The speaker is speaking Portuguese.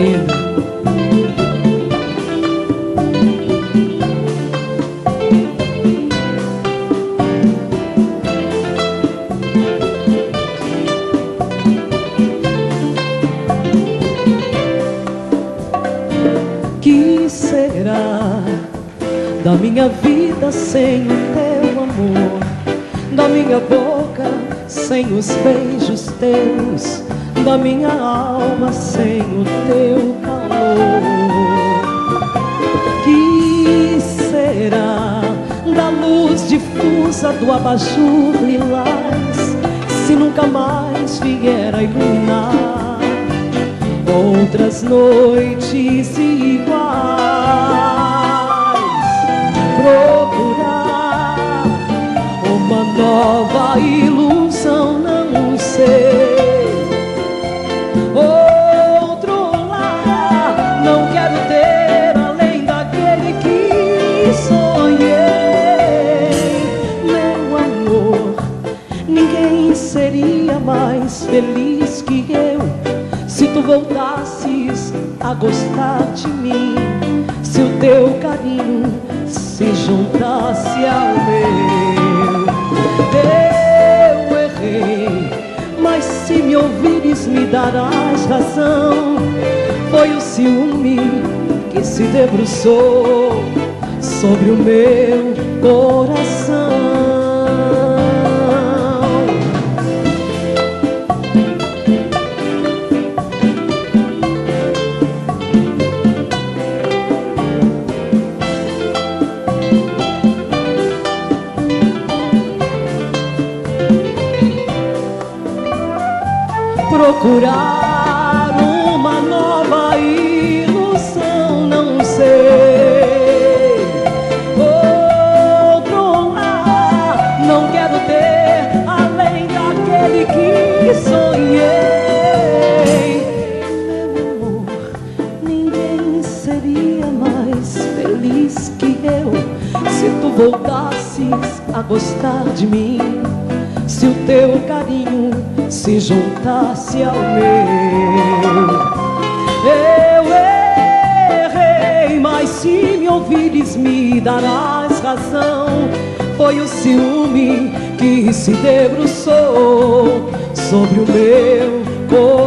lindo. Que será da minha vida sem o teu amor, da minha boca sem os beijos teus, da minha alma sem o teu calor? Que será da luz difusa do abajur lilás, se nunca mais vier a iluminar outras noites iguais? Procurar uma nova ilusão, não sei. Outro lar não quero ter além daquele que sonhei. Meu amor, ninguém seria mais feliz que eu se tu voltasses a gostar de mim, se o teu carinho se juntasse ao meu. Eu errei, mas se me ouvires me darás razão. Foi o ciúme que se debruçou sobre o meu coração. Procurar uma nova ilusão, não sei. Outro lar não quero ter além daquele que sonhei. Meu amor, ninguém seria mais feliz que eu se tu voltasses a gostar de mim, se o teu carinho se juntasse ao meu. Eu errei, mas se me ouvires me darás razão. Foi o ciúme que se debruçou sobre o meu coração.